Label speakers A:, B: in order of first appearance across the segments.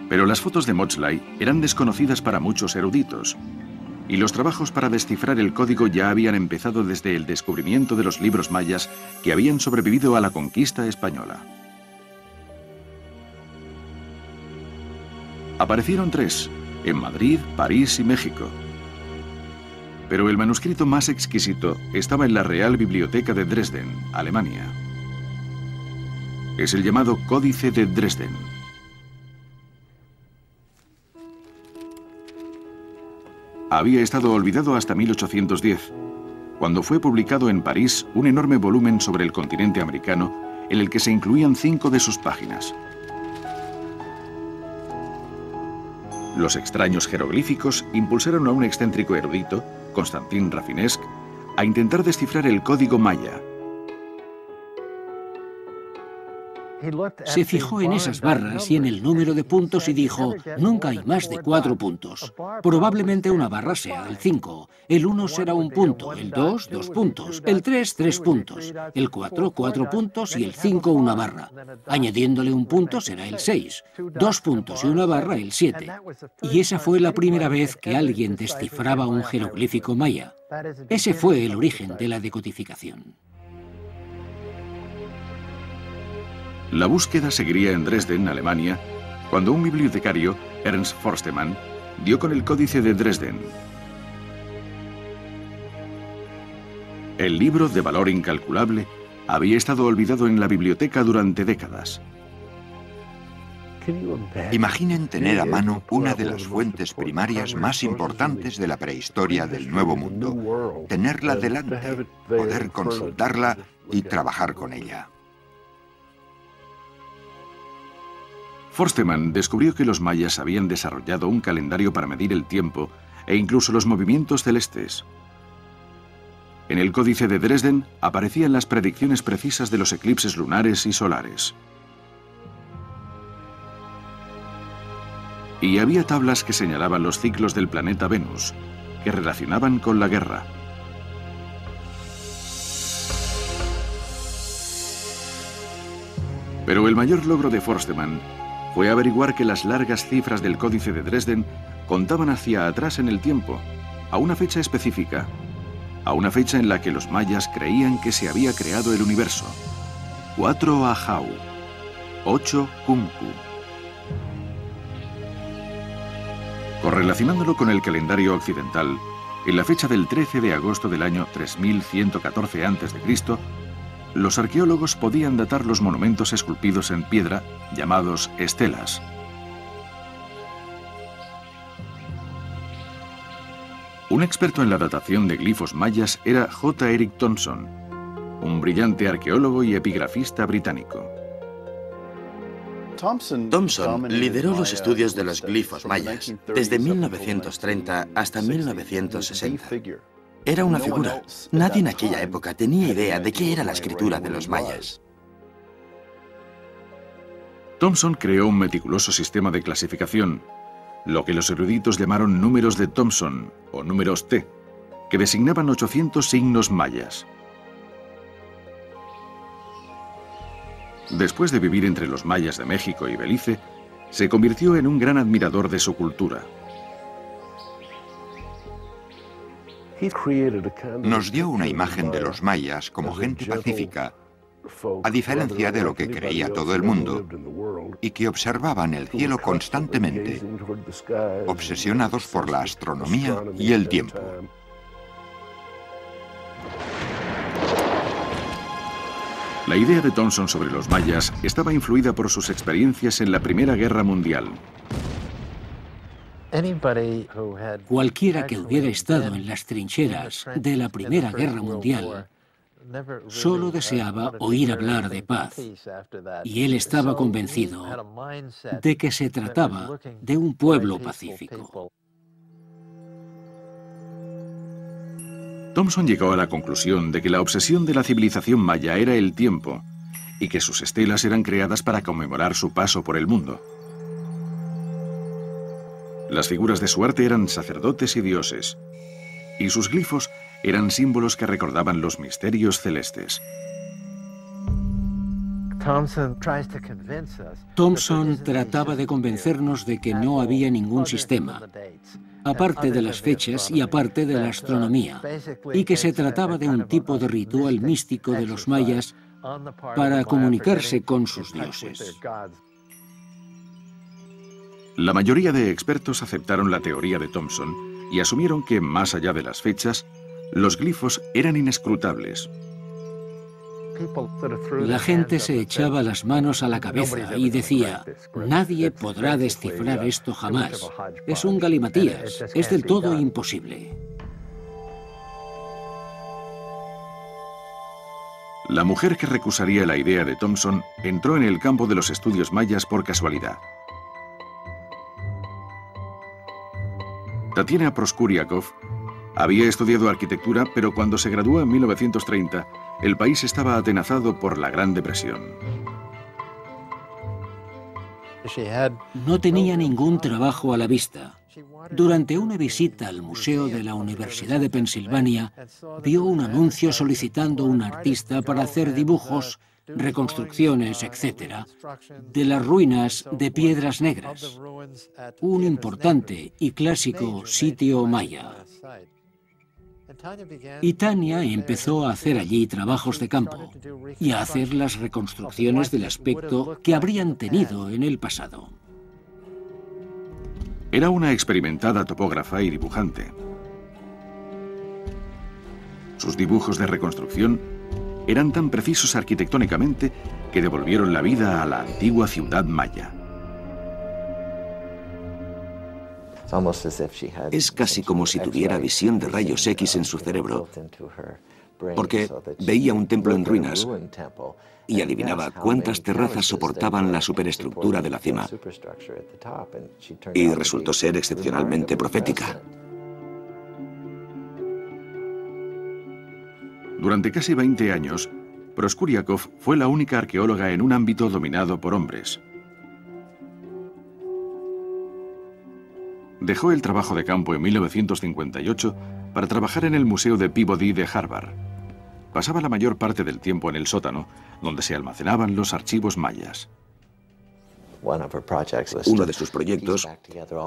A: Pero las fotos de Maudslay eran desconocidas para muchos eruditos, y los trabajos para descifrar el código ya habían empezado desde el descubrimiento de los libros mayas que habían sobrevivido a la conquista española. Aparecieron 3, en Madrid, París y México. Pero el manuscrito más exquisito estaba en la Real Biblioteca de Dresden, Alemania. Es el llamado Códice de Dresden. Había estado olvidado hasta 1810, cuando fue publicado en París un enorme volumen sobre el continente americano en el que se incluían 5 de sus páginas. Los extraños jeroglíficos impulsaron a un excéntrico erudito, Constantin Rafinesque, a intentar descifrar el código maya.
B: Se fijó en esas barras y en el número de puntos y dijo, nunca hay más de 4 puntos. Probablemente una barra sea el 5, el 1 será 1 punto, el 2, 2 puntos, el 3, 3 puntos, el 4, 4 puntos y el 5 una barra. Añadiéndole 1 punto será el 6, 2 puntos y una barra el 7. Y esa fue la primera vez que alguien descifraba un jeroglífico maya. Ese fue el origen de la decodificación.
A: La búsqueda seguiría en Dresden, Alemania, cuando un bibliotecario, Ernst Forstemann, dio con el Códice de Dresden. El libro, de valor incalculable, había estado olvidado en la biblioteca durante décadas.
C: Imaginen tener a mano una de las fuentes primarias más importantes de la prehistoria del Nuevo Mundo, tenerla delante, poder consultarla y trabajar con ella.
A: Forstemann descubrió que los mayas habían desarrollado un calendario para medir el tiempo e incluso los movimientos celestes. En el Códice de Dresden aparecían las predicciones precisas de los eclipses lunares y solares. Y había tablas que señalaban los ciclos del planeta Venus, que relacionaban con la guerra. Pero el mayor logro de Forstemann fue averiguar que las largas cifras del Códice de Dresden contaban hacia atrás en el tiempo, a una fecha específica, a una fecha en la que los mayas creían que se había creado el universo. 4 Ahau, 8 Kumku. Correlacionándolo con el calendario occidental, en la fecha del 13 de agosto del año 3114 a.C., los arqueólogos podían datar los monumentos esculpidos en piedra, llamados estelas. Un experto en la datación de glifos mayas era J. Eric Thompson, un brillante arqueólogo y epigrafista británico.
D: Thompson lideró los estudios de los glifos mayas desde 1930 hasta 1960. Era una figura. Nadie en aquella época tenía idea de qué era la escritura de los mayas.
A: Thompson creó un meticuloso sistema de clasificación, lo que los eruditos llamaron números de Thompson, o números T, que designaban 800 signos mayas. Después de vivir entre los mayas de México y Belice, se convirtió en un gran admirador de su cultura.
C: Nos dio una imagen de los mayas como gente pacífica, a diferencia de lo que creía todo el mundo, y que observaban el cielo constantemente, obsesionados por la astronomía y el tiempo.
A: La idea de Thompson sobre los mayas estaba influida por sus experiencias en la Primera Guerra Mundial.
B: Cualquiera que hubiera estado en las trincheras de la Primera Guerra Mundial solo deseaba oír hablar de paz, y él estaba convencido de que se trataba de un pueblo pacífico.
A: Thompson llegó a la conclusión de que la obsesión de la civilización maya era el tiempo, y que sus estelas eran creadas para conmemorar su paso por el mundo. Las figuras de su arte eran sacerdotes y dioses, y sus glifos eran símbolos que recordaban los misterios celestes.
B: Thomson trataba de convencernos de que no había ningún sistema, aparte de las fechas y aparte de la astronomía, y que se trataba de un tipo de ritual místico de los mayas para comunicarse con sus dioses.
A: La mayoría de expertos aceptaron la teoría de Thomson y asumieron que, más allá de las fechas, los glifos eran inescrutables.
B: La gente se echaba las manos a la cabeza y decía: nadie podrá descifrar esto jamás. Es un galimatías, es del todo imposible.
A: La mujer que recusaría la idea de Thomson entró en el campo de los estudios mayas por casualidad. Tatiana Proskuriakov había estudiado arquitectura, pero cuando se graduó en 1930, el país estaba atenazado por la Gran Depresión.
B: No tenía ningún trabajo a la vista. Durante una visita al Museo de la Universidad de Pensilvania, vio un anuncio solicitando un artista para hacer dibujos, reconstrucciones, etc., de las ruinas de Piedras Negras, un importante y clásico sitio maya. Y Tania empezó a hacer allí trabajos de campo y a hacer las reconstrucciones del aspecto que habrían tenido en el pasado.
A: Era una experimentada topógrafa y dibujante. Sus dibujos de reconstrucción eran tan precisos arquitectónicamente que devolvieron la vida a la antigua ciudad maya.
E: Es casi como si tuviera visión de rayos X en su cerebro, porque veía un templo en ruinas y adivinaba cuántas terrazas soportaban la superestructura de la cima. Y resultó ser excepcionalmente profética.
A: Durante casi 20 años, Proskuriakov fue la única arqueóloga en un ámbito dominado por hombres. Dejó el trabajo de campo en 1958 para trabajar en el Museo de Peabody de Harvard. Pasaba la mayor parte del tiempo en el sótano, donde se almacenaban los archivos mayas.
E: Uno de sus proyectos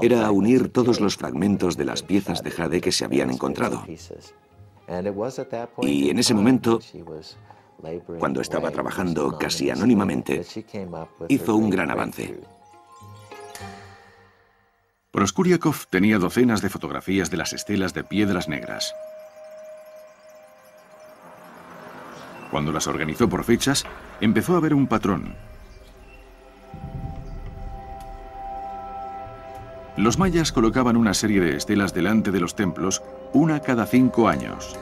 E: era unir todos los fragmentos de las piezas de jade que se habían encontrado. Y en ese momento, cuando estaba trabajando casi anónimamente, hizo un gran avance.
A: Proskuriakov tenía docenas de fotografías de las estelas de Piedras Negras. Cuando las organizó por fechas, empezó a ver un patrón. Los mayas colocaban una serie de estelas delante de los templos, una cada 5 años.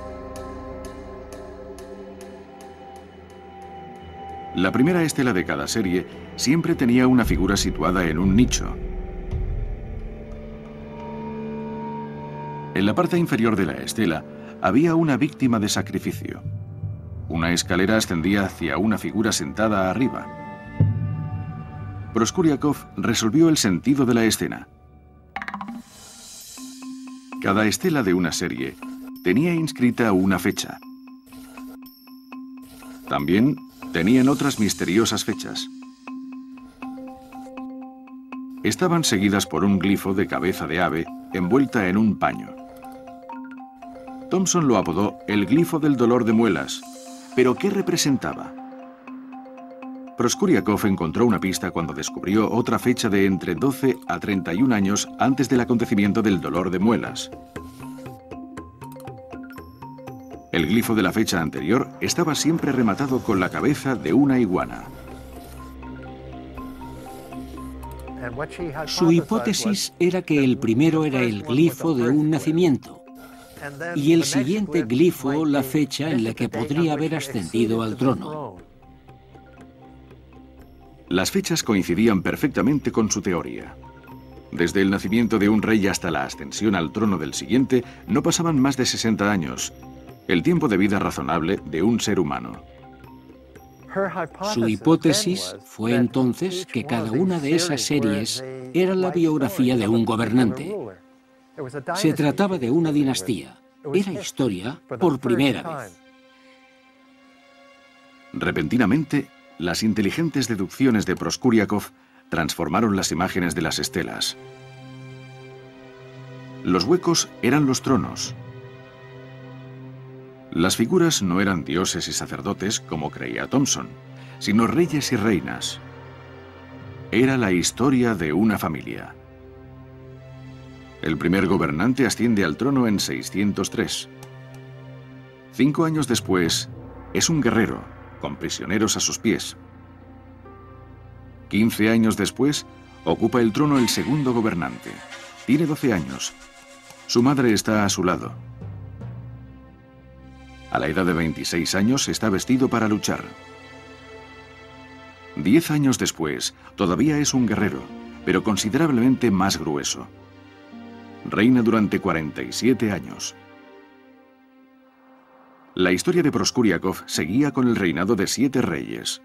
A: La primera estela de cada serie siempre tenía una figura situada en un nicho. En la parte inferior de la estela había una víctima de sacrificio. Una escalera ascendía hacia una figura sentada arriba. Proskuriakov resolvió el sentido de la escena. Cada estela de una serie tenía inscrita una fecha. También tenían otras misteriosas fechas. Estaban seguidas por un glifo de cabeza de ave envuelta en un paño. Thomson lo apodó el glifo del dolor de muelas. ¿Pero qué representaba? Proskuriakov encontró una pista cuando descubrió otra fecha de entre 12 a 31 años antes del acontecimiento del dolor de muelas. El glifo de la fecha anterior estaba siempre rematado con la cabeza de una iguana.
B: Su hipótesis era que el primero era el glifo de un nacimiento y el siguiente glifo la fecha en la que podría haber ascendido al trono.
A: Las fechas coincidían perfectamente con su teoría. Desde el nacimiento de un rey hasta la ascensión al trono del siguiente no pasaban más de 60 años, el tiempo de vida razonable de un ser humano.
B: Su hipótesis fue entonces que cada una de esas series era la biografía de un gobernante. Se trataba de una dinastía. Era historia por primera vez.
A: Repentinamente, Las inteligentes deducciones de Proskuriakov transformaron las imágenes de las estelas. Los huecos eran los tronos. Las figuras no eran dioses y sacerdotes, como creía Thomson, sino reyes y reinas. Era la historia de una familia. El primer gobernante asciende al trono en 603. 5 años después, es un guerrero, con prisioneros a sus pies. 15 años después, ocupa el trono el segundo gobernante. Tiene 12 años. Su madre está a su lado. A la edad de 26 años está vestido para luchar. 10 años después, todavía es un guerrero, pero considerablemente más grueso. Reina durante 47 años. La historia de Proskuriakov seguía con el reinado de 7 reyes.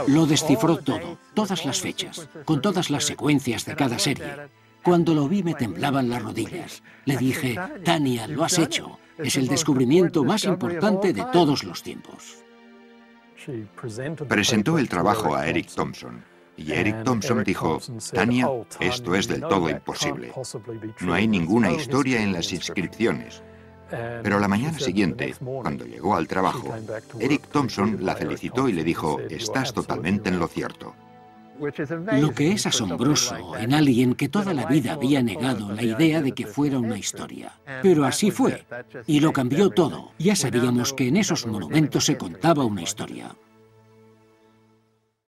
B: Lo descifró todo, todas las fechas, con todas las secuencias de cada serie. Cuando lo vi me temblaban las rodillas. Le dije, Tania, lo has hecho. Es el descubrimiento más importante de todos los tiempos.
C: Presentó el trabajo a Eric Thomson. Y Eric Thomson dijo, Tania, esto es del todo imposible. No hay ninguna historia en las inscripciones. Pero la mañana siguiente, cuando llegó al trabajo, Eric Thomson la felicitó y le dijo, estás totalmente en lo cierto.
B: Lo que es asombroso en alguien que toda la vida había negado la idea de que fuera una historia. Pero así fue, y lo cambió todo. Ya sabíamos que en esos monumentos se contaba una historia.